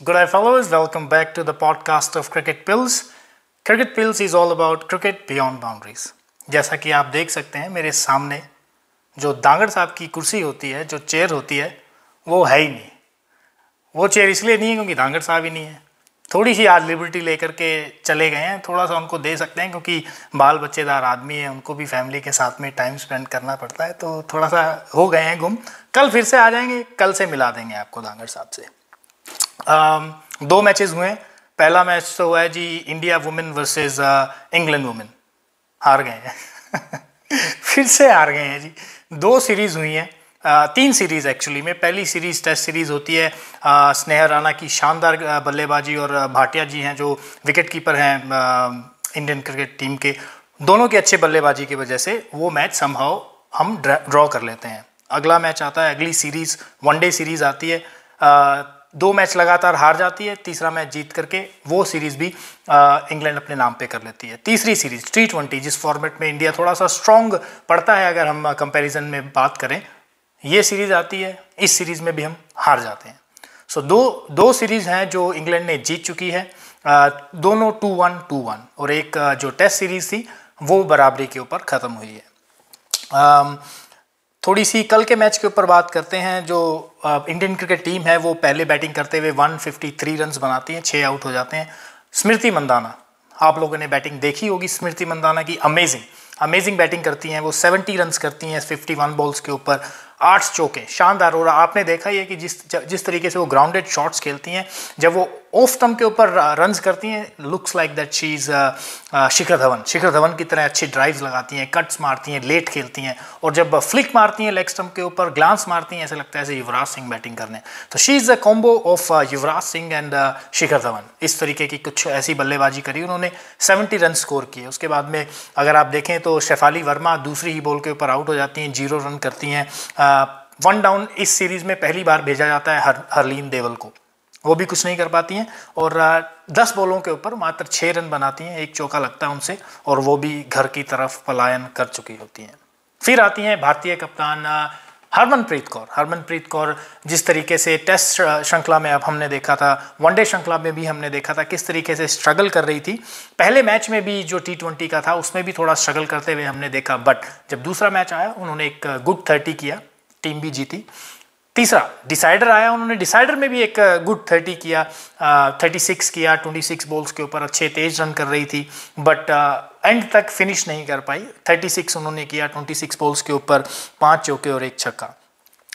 Good day, fellows. Welcome back to the podcast of Cricket Pills. Cricket Pills is all about cricket beyond boundaries. जैसा कि आप देख सकते हैं मेरे सामने जो दांगड़ साहब की कुर्सी होती है, जो चेयर होती है, वो है ही नहीं। वो चेयर इसलिए नहीं है क्योंकि दांगड़ साहब ही नहीं है। थोड़ी सी आज लिबर्टी लेकर के चले गए हैं, थोड़ा सा उनको दे सकते हैं क्योंकि बाल बच्चेदार आदमी है, उनको भी फैमिली के साथ में टाइम स्पेंड करना पड़ता है, तो थोड़ा सा हो गए हैं गुम। कल फिर से आ जाएंगे, कल से मिला देंगे आपको दांगड़ साहब से। दो मैचेस हुए हैं। पहला मैच तो हुआ है जी India women versus England women, हार गए हैं फिर से हार गए हैं जी। दो सीरीज़ हुई हैं, तीन सीरीज़ एक्चुअली में। पहली सीरीज़ टेस्ट सीरीज़ होती है, स्नेहा राणा की शानदार बल्लेबाजी और भाटिया जी हैं जो विकेट कीपर हैं इंडियन क्रिकेट टीम के, दोनों की अच्छे बल्लेबाजी की वजह से वो मैच समहाउ हम ड्रॉ कर लेते हैं। अगला मैच आता है, अगली सीरीज़ वनडे सीरीज़ आती है। दो मैच लगातार हार जाती है, तीसरा मैच जीत करके वो सीरीज़ भी इंग्लैंड अपने नाम पे कर लेती है। तीसरी सीरीज़ T20, जिस फॉर्मेट में इंडिया थोड़ा सा स्ट्रॉन्ग पड़ता है अगर हम कंपैरिजन में बात करें, ये सीरीज़ आती है। इस सीरीज़ में भी हम हार जाते हैं। सो दो सीरीज़ हैं जो इंग्लैंड ने जीत चुकी है, दोनों 2-1 और एक जो टेस्ट सीरीज़ थी वो बराबरी के ऊपर ख़त्म हुई है। थोड़ी सी कल के मैच के ऊपर बात करते हैं। जो इंडियन क्रिकेट टीम है वो पहले बैटिंग करते हुए 153 रन्स बनाती है, 6 आउट हो जाते हैं। स्मृति मंदाना, आप लोगों ने बैटिंग देखी होगी स्मृति मंदाना की, अमेजिंग बैटिंग करती हैं वो। 70 रन्स करती हैं 51 बॉल्स के ऊपर, 8 चौके, शानदार। और आपने देखा ही है कि जिस तरीके से वो ग्राउंडेड शॉट्स खेलती हैं, जब वो ऑफ स्टंप के ऊपर रन्स करती हैं, looks like that she is Shikhar Dhawan की तरह अच्छी ड्राइव्स लगाती हैं, कट्स मारती हैं, लेट खेलती हैं, और जब फ्लिक मारती हैं लेग स्टंप के ऊपर, ग्लांस मारती हैं, ऐसा लगता है जैसे युवराज सिंह बैटिंग करने। तो she is a combo of Yuvraj Singh and Shikhar Dhawan. इस तरीके की कुछ ऐसी बल्लेबाजी करी उन्होंने, 70 रन स्कोर किए। उसके बाद में अगर आप देखें तो शेफाली वर्मा दूसरी ही बॉल के ऊपर आउट हो जाती हैं, 0 रन करती हैं। 1 डाउन इस सीरीज़ में पहली बार भेजा जाता है हरलीन देवल को, वो भी कुछ नहीं कर पाती हैं, और 10 बॉलों के ऊपर मात्र 6 रन बनाती हैं, 1 चौका लगता है उनसे, और वो भी घर की तरफ पलायन कर चुकी होती हैं। फिर आती हैं भारतीय कप्तान हरमनप्रीत कौर। जिस तरीके से टेस्ट श्रृंखला में अब हमने देखा था, वनडे श्रृंखला में भी हमने देखा था किस तरीके से स्ट्रगल कर रही थी। पहले मैच में भी जो T20 का था उसमें भी थोड़ा स्ट्रगल करते हुए हमने देखा, बट जब दूसरा मैच आया उन्होंने एक गुड 30 किया, टीम भी जीती। तीसरा डिसाइडर आया, उन्होंने डिसाइडर में भी एक गुड 30 किया, 36 किया, 26 बॉल्स के ऊपर अच्छे तेज रन कर रही थी, बट एंड तक फिनिश नहीं कर पाई। 36 उन्होंने किया 26 बॉल्स के ऊपर, 5 चौके और 1 छक्का।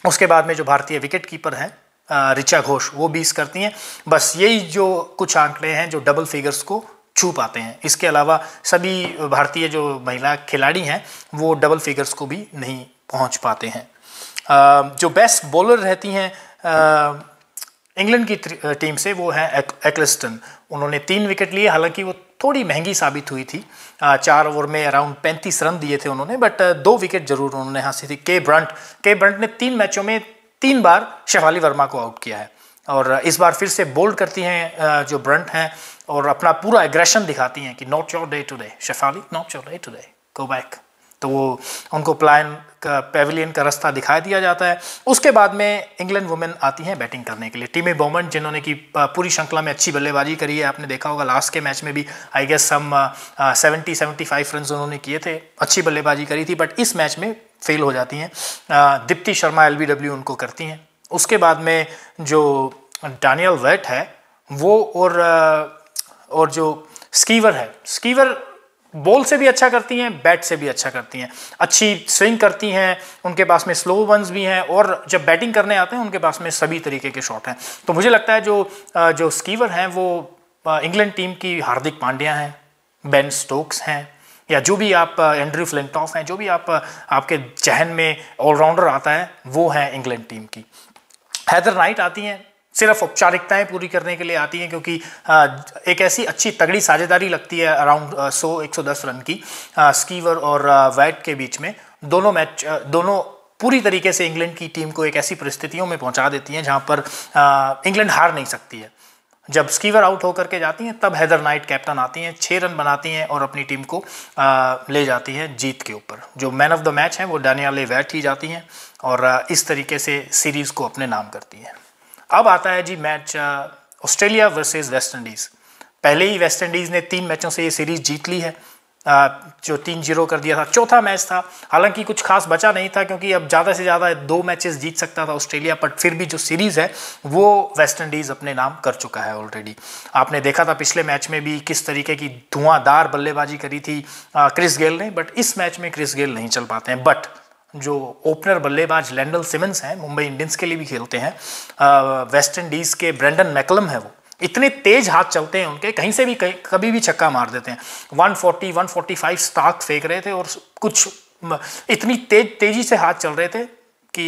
उसके बाद में जो भारतीय विकेट कीपर हैं ऋचा घोष, वो 20 करती हैं। बस यही जो कुछ आंकड़े हैं जो डबल फिगर्स को छू पाते हैं। इसके अलावा सभी भारतीय जो महिला खिलाड़ी हैं वो डबल फिगर्स को भी नहीं पहुँच पाते हैं। जो बेस्ट बॉलर रहती हैं इंग्लैंड की टीम से वो है एक्लिस्टन। उन्होंने 3 विकेट लिए, हालांकि वो थोड़ी महंगी साबित हुई थी। 4 ओवर में अराउंड 35 रन दिए थे उन्होंने, बट 2 विकेट जरूर उन्होंने हासिल की। के ब्रंट ने 3 मैचों में 3 बार शेफाली वर्मा को आउट किया है, और इस बार फिर से बोल्ड करती हैं जो ब्रंट हैं, और अपना पूरा एग्रेशन दिखाती हैं कि not your day today Shafali, not your day today, go back. तो वो उनको पेविलियन का रास्ता दिखा दिया जाता है। उसके बाद में इंग्लैंड वुमेन आती हैं बैटिंग करने के लिए। टिमी बॉमन, जिन्होंने की पूरी श्रृंखला में अच्छी बल्लेबाजी करी है, आपने देखा होगा लास्ट के मैच में भी आई गेस हम 70-75 रन उन्होंने किए थे, अच्छी बल्लेबाजी करी थी, बट इस मैच में फेल हो जाती हैं। दीप्ति शर्मा LBW उनको करती हैं। उसके बाद में जो डैनियल वेट है वो, और जो स्कीवर बॉल से भी अच्छा करती हैं, बैट से भी अच्छा करती हैं, अच्छी स्विंग करती हैं, उनके पास में स्लो वंस भी हैं, और जब बैटिंग करने आते हैं उनके पास में सभी तरीके के शॉट हैं। तो मुझे लगता है जो स्कीवर हैं वो इंग्लैंड टीम की हार्दिक पांड्या हैं, बेन स्टोक्स हैं, या जो भी आप एंड्रयू फ्लिंटॉफ हैं, जो भी आपके जहन में ऑलराउंडर आता है वो है इंग्लैंड टीम की। हैदर नाइट आती हैं, सिर्फ औपचारिकताएं पूरी करने के लिए आती हैं, क्योंकि एक ऐसी अच्छी तगड़ी साझेदारी लगती है अराउंड 100-110 रन की स्कीवर और वैट के बीच में। दोनों पूरी तरीके से इंग्लैंड की टीम को एक ऐसी परिस्थितियों में पहुंचा देती हैं जहां पर इंग्लैंड हार नहीं सकती है। जब स्कीवर आउट होकर के जाती हैं तब हैदर नाइट कैप्टन आती हैं, 6 रन बनाती हैं और अपनी टीम को ले जाती हैं जीत के ऊपर। जो मैन ऑफ द मैच है वो डानियाले वैट ही जाती हैं और इस तरीके से सीरीज़ को अपने नाम करती हैं। अब आता है जी match Australia versus West Indies. पहले ही वेस्ट इंडीज़ ने 3 मैचों से ये सीरीज़ जीत ली है, जो 3-0 कर दिया था। चौथा मैच था, हालांकि कुछ खास बचा नहीं था क्योंकि अब ज़्यादा से ज़्यादा 2 मैचेस जीत सकता था ऑस्ट्रेलिया, बट फिर भी जो सीरीज़ है वो वेस्ट इंडीज़ अपने नाम कर चुका है ऑलरेडी। आपने देखा था पिछले मैच में भी किस तरीके की धुआंधार बल्लेबाजी करी थी क्रिस गेल ने, बट इस मैच में क्रिस गेल नहीं चल पाते हैं। बट जो ओपनर बल्लेबाज लैंडल सिमंस हैं, मुंबई इंडियंस के लिए भी खेलते हैं, वेस्ट इंडीज़ के ब्रेंडन मैकलम है, वो इतने तेज हाथ चलते हैं उनके, कहीं से भी कभी भी छक्का मार देते हैं। 140 145 स्टार्क फेंक रहे थे और कुछ इतनी तेजी से हाथ चल रहे थे कि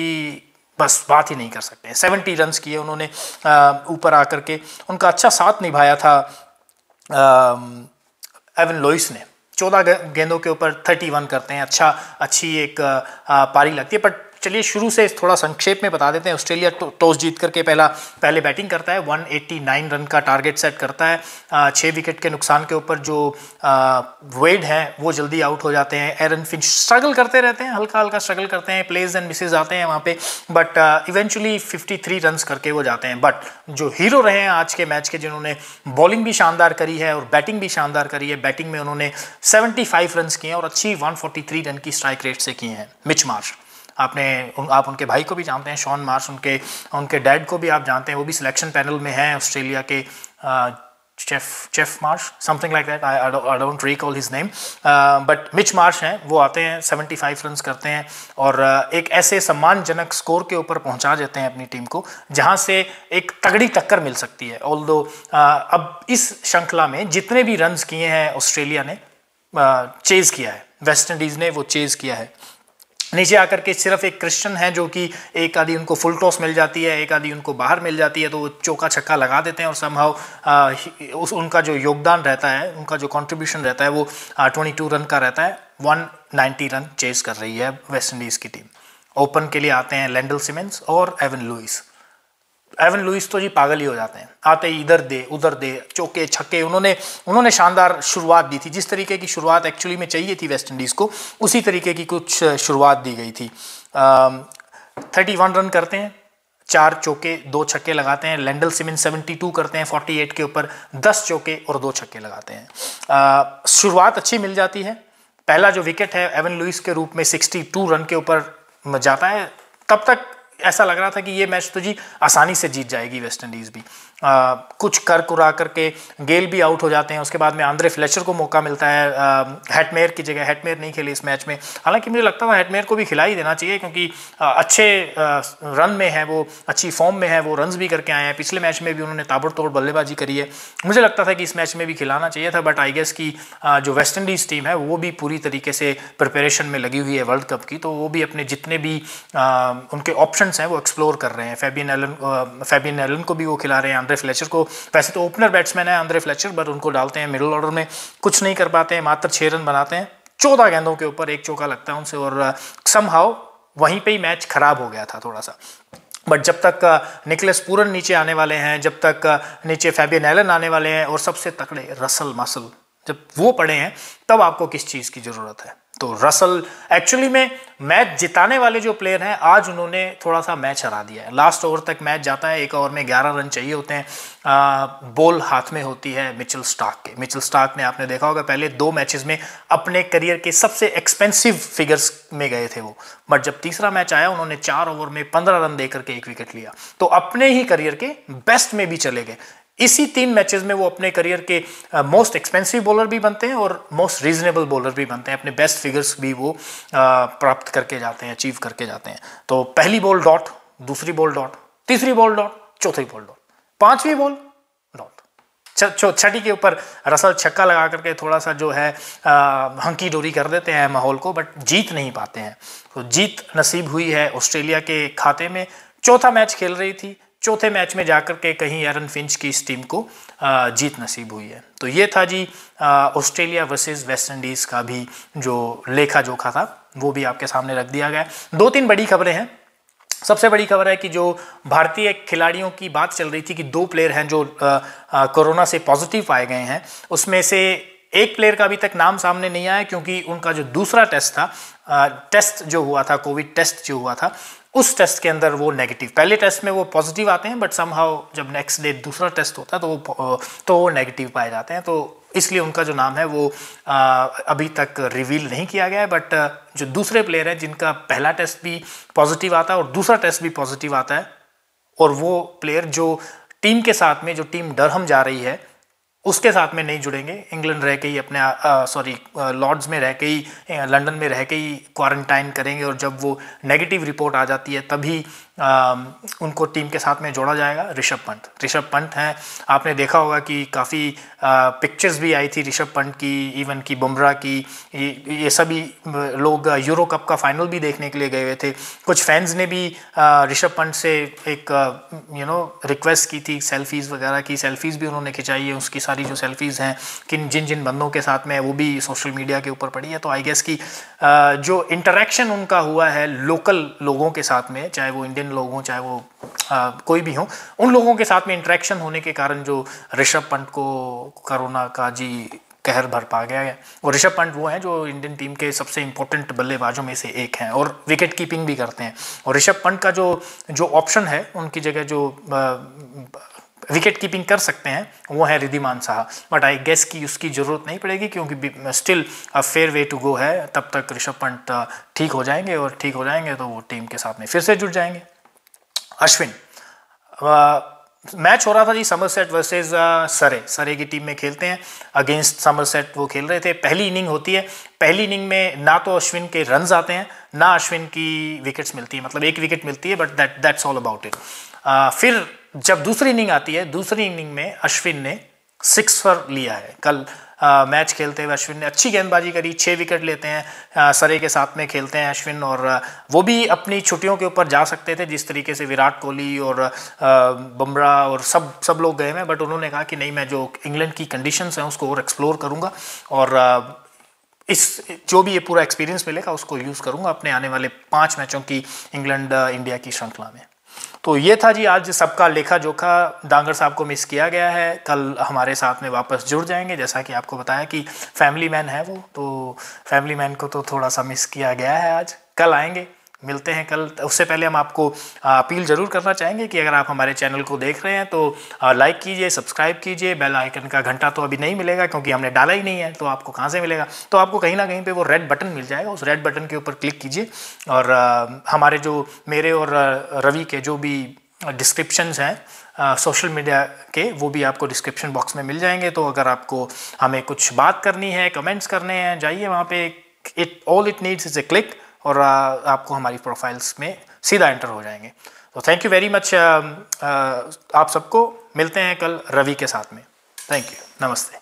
बस बात ही नहीं कर सकते। 70 रन्स किए उन्होंने ऊपर आकर के। उनका अच्छा साथ निभाया था एवन लुइस ने। 14 गेंदों के ऊपर 31 करते हैं, अच्छी एक पारी लगती है। बट चलिए शुरू से थोड़ा संक्षेप में बता देते हैं। ऑस्ट्रेलिया टॉस जीत करके पहले बैटिंग करता है, 189 रन का टारगेट सेट करता है। 6 विकेट के नुकसान के ऊपर जो वेड हैं वो जल्दी आउट हो जाते हैं। एरन फिंच स्ट्रगल करते रहते हैं, हल्का हल्का स्ट्रगल करते हैं, प्लेज एंड मिसेज आते हैं वहाँ पे, बट इवेंचुअली 53 रन्स करके वो जाते हैं। बट जो हीरो रहे हैं आज के मैच के, जिन्होंने बॉलिंग भी शानदार करी है और बैटिंग भी शानदार करी है, बैटिंग में उन्होंने 75 रन्स किए हैं और अच्छी 143 रन की स्ट्राइक रेट से किए हैं। मिच मार्श, आप उनके भाई को भी जानते हैं, शॉन मार्श, उनके डैड को भी आप जानते हैं, वो भी सिलेक्शन पैनल में हैं ऑस्ट्रेलिया के। Chef Marsh, something like that, I don't recall his name, but Mitch Marsh हैं, वो आते हैं, 75 रन्स करते हैं और एक ऐसे सम्मानजनक स्कोर के ऊपर पहुंचा देते हैं अपनी टीम को जहां से एक तगड़ी टक्कर मिल सकती है। ऑल्दो अब इस श्रृंखला में जितने भी रन्स किए हैं ऑस्ट्रेलिया ने चेज किया है, वेस्ट इंडीज़ ने वो चेज किया है। नीचे आकर के सिर्फ एक क्रिश्चियन है जो कि एक आधी उनको फुल टॉस मिल जाती है, एक आधी उनको बाहर मिल जाती है, तो वो चौका छक्का लगा देते हैं और समहाउ उनका जो योगदान रहता है, उनका जो कंट्रीब्यूशन रहता है वो 22 रन का रहता है। 190 रन चेस कर रही है वेस्ट इंडीज़ की टीम। ओपन के लिए आते हैं लैंडल सिमंस और एवन लुइस। एवन लुइस तो जी पागल ही हो जाते हैं, आते ही इधर दे उधर दे, चौके छक्के। उन्होंने शानदार शुरुआत दी थी, जिस तरीके की शुरुआत एक्चुअली में चाहिए थी वेस्ट इंडीज़ को, उसी तरीके की कुछ शुरुआत दी गई थी। 31 रन करते हैं, 4 चौके 2 छक्के लगाते हैं। लैंडल सिमंस 72 करते हैं 48 के ऊपर, 10 चौके और 2 छक्के लगाते हैं। शुरुआत अच्छी मिल जाती है। पहला जो विकेट है एवन लुइस के रूप में 62 रन के ऊपर जाता है। तब तक ऐसा लग रहा था कि ये मैच तो जी आसानी से जीत जाएगी वेस्ट इंडीज़ भी। कुछ कर कुरा करके गेल भी आउट हो जाते हैं। उसके बाद में आंद्रे फ्लेचर को मौका मिलता है हेटमेयर की जगह। हेटमेयर नहीं खेले इस मैच में, हालांकि मुझे लगता था हेटमेयर को भी खिला ही देना चाहिए क्योंकि अच्छे रन में है वो, अच्छी फॉर्म में है वो, रन्स भी करके आए हैं। पिछले मैच में भी उन्होंने ताबड़तोड़ बल्लेबाजी करी है। मुझे लगता था कि इस मैच में भी खिलाना चाहिए था, बट आई गेस कि जो वेस्ट इंडीज़ टीम है वो भी पूरी तरीके से प्रिपरेशन में लगी हुई है वर्ल्ड कप की, तो वो भी अपने जितने भी उनके ऑप्शंस हैं वो एक्सप्लोर कर रहे हैं। फैबियन एलन को भी वो खिला रहे हैं, आंद्रे फ्लेचर को। वैसे तो ओपनर बैट्समैन है आंद्रे फ्लेचर, बट उनको डालते हैं मिडिल ऑर्डर में, कुछ नहीं कर पाते हैं, मात्र 6 रन बनाते हैं। 14 गेंदों के ऊपर 1 चौका लगता है उनसे और समहाउ वहीं पे ही मैच खराब हो गया था थोड़ा सा। बट जब तक निकलेस पूरन नीचे आने वाले हैं, जब तक नीचे फैबियन एलन आने वाले हैं और सबसे तकड़े रसल मसल जब वो पड़े हैं, तब आपको किस चीज़ की ज़रूरत है। तो रसल एक्चुअली में मैच जिताने वाले जो प्लेयर हैं, आज उन्होंने थोड़ा सा मैच हरा दिया है। लास्ट ओवर तक मैच जाता है, 1 ओवर में 11 रन चाहिए होते हैं। बॉल हाथ में होती है मिचेल स्टार्क के। मिचेल स्टार्क ने, आपने देखा होगा, पहले 2 मैचेस में अपने करियर के सबसे एक्सपेंसिव फिगर्स में गए थे वो, बट जब तीसरा मैच आया उन्होंने 4 ओवर में 15 रन देकर के 1 विकेट लिया, तो अपने ही करियर के बेस्ट में भी चले गए। इसी 3 मैचेस में वो अपने करियर के मोस्ट एक्सपेंसिव बॉलर भी बनते हैं और मोस्ट रीजनेबल बॉलर भी बनते हैं। अपने बेस्ट फिगर्स भी वो प्राप्त करके जाते हैं, अचीव करके जाते हैं। तो पहली बॉल डॉट, दूसरी बॉल डॉट, तीसरी बॉल डॉट, चौथी बॉल डॉट, 5वीं बॉल डॉट। छठी के ऊपर रसल छक्का लगा करके थोड़ा सा जो है हंकी डोरी कर देते हैं माहौल को, बट जीत नहीं पाते हैं। तो जीत नसीब हुई है ऑस्ट्रेलिया के खाते में। चौथा मैच खेल रही थी, चौथे मैच में जाकर के कहीं एरन फिंच की इस टीम को जीत नसीब हुई है। तो ये था जी ऑस्ट्रेलिया वर्सेस वेस्ट इंडीज़ का भी जो लेखा जोखा था, वो भी आपके सामने रख दिया गया। 2-3 बड़ी खबरें हैं। सबसे बड़ी खबर है कि जो भारतीय खिलाड़ियों की बात चल रही थी कि 2 प्लेयर हैं जो कोरोना से पॉजिटिव पाए गए हैं, उसमें से एक प्लेयर का अभी तक नाम सामने नहीं आया क्योंकि उनका जो दूसरा टेस्ट था, टेस्ट जो हुआ था, कोविड टेस्ट जो हुआ था, उस टेस्ट के अंदर वो नेगेटिव, पहले टेस्ट में वो पॉजिटिव आते हैं बट समहाउ जब नेक्स्ट डे दूसरा टेस्ट होता है तो वो नेगेटिव पाए जाते हैं। तो इसलिए उनका जो नाम है वो अभी तक रिवील नहीं किया गया है। बट जो दूसरे प्लेयर हैं जिनका पहला टेस्ट भी पॉजिटिव आता है और दूसरा टेस्ट भी पॉजिटिव आता है, और वो प्लेयर जो टीम के साथ में, जो टीम डरहम जा रही है उसके साथ में नहीं जुड़ेंगे, इंग्लैंड रह के ही अपने लॉर्ड्स में रह के ही, लंदन में रह के ही क्वारंटाइन करेंगे, और जब वो नेगेटिव रिपोर्ट आ जाती है तभी उनको टीम के साथ में जोड़ा जाएगा। ऋषभ पंत हैं, आपने देखा होगा कि काफ़ी पिक्चर्स भी आई थी ऋषभ पंत की, इवन की बुमराह की, ये सभी लोग यूरो कप का फाइनल भी देखने के लिए गए हुए थे। कुछ फैंस ने भी ऋषभ पंत से एक रिक्वेस्ट की थी सेल्फीज़ वगैरह की, सेल्फीज़ भी उन्होंने खिंचाई है। उसकी सारी जो सेल्फीज़ हैं जिन बंदों के साथ में वो भी सोशल मीडिया के ऊपर पड़ी है। तो आई गेस कि जो इंटरेक्शन उनका हुआ है लोकल लोगों के साथ में, चाहे वो इंडियन लोग हों चाहे वो कोई भी हो, उन लोगों के साथ में इंटरेक्शन होने के कारण जो ऋषभ पंत को कोरोना का कहर भर पा गया है। और ऋषभ पंत वो हैं जो इंडियन टीम के सबसे इंपॉर्टेंट बल्लेबाजों में से एक हैं और विकेट कीपिंग भी करते हैं। और ऋषभ पंत का जो ऑप्शन है, उनकी जगह जो विकेट कीपिंग कर सकते हैं वो है Wriddhiman Saha. But I guess कि उसकी ज़रूरत नहीं पड़ेगी क्योंकि still a fair way to go है। तब तक ऋषभ पंत ठीक हो जाएंगे, और ठीक हो जाएंगे तो वो टीम के साथ में फिर से जुड़ जाएंगे। अश्विन, मैच हो रहा था जी समरसेट वर्सेस सरे की टीम में खेलते हैं, अगेंस्ट समरसेट वो खेल रहे थे। पहली इनिंग होती है, पहली इनिंग में ना तो अश्विन के रन्स आते हैं ना अश्विन की विकेट्स मिलती है, मतलब एक विकेट मिलती है, but that's all about it. फिर जब दूसरी इनिंग आती है, दूसरी इनिंग में अश्विन ने 6 पर लिया है। कल मैच खेलते हुए अश्विन ने अच्छी गेंदबाजी करी, 6 विकेट लेते हैं, सरे के साथ में खेलते हैं अश्विन, और वो भी अपनी छुट्टियों के ऊपर जा सकते थे जिस तरीके से विराट कोहली और बुमराह और सब लोग गए हैं। बट उन्होंने कहा कि नहीं, मैं जो इंग्लैंड की कंडीशंस हैं उसको और एक्सप्लोर करूँगा, और इस जो भी ये पूरा एक्सपीरियंस मिलेगा उसको यूज़ करूँगा अपने आने वाले 5 मैचों की इंग्लैंड इंडिया की श्रृंखला में। तो ये था जी आज सबका लेखा जोखा। डांगर साहब को मिस किया गया है, कल हमारे साथ में वापस जुड़ जाएंगे। जैसा कि आपको बताया कि फैमिली मैन है वो, तो फैमिली मैन को तो थोड़ा सा मिस किया गया है आज। कल आएंगे, मिलते हैं कल। उससे पहले हम आपको अपील ज़रूर करना चाहेंगे कि अगर आप हमारे चैनल को देख रहे हैं तो लाइक कीजिए, सब्सक्राइब कीजिए, बेल आइकन का घंटा तो अभी नहीं मिलेगा क्योंकि हमने डाला ही नहीं है, तो आपको कहाँ से मिलेगा। तो आपको कहीं ना कहीं पे वो रेड बटन मिल जाएगा, उस रेड बटन के ऊपर क्लिक कीजिए, और हमारे जो मेरे और रवि के जो भी डिस्क्रिप्शंस हैं सोशल मीडिया के, वो भी आपको डिस्क्रिप्शन बॉक्स में मिल जाएंगे। तो अगर आपको हमें कुछ बात करनी है, कमेंट्स करने हैं, जाइए वहाँ पे, all it needs is a click, और आपको हमारी प्रोफाइल्स में सीधा एंटर हो जाएंगे। तो थैंक यू वेरी मच आप सबको। मिलते हैं कल रवि के साथ में। थैंक यू, नमस्ते।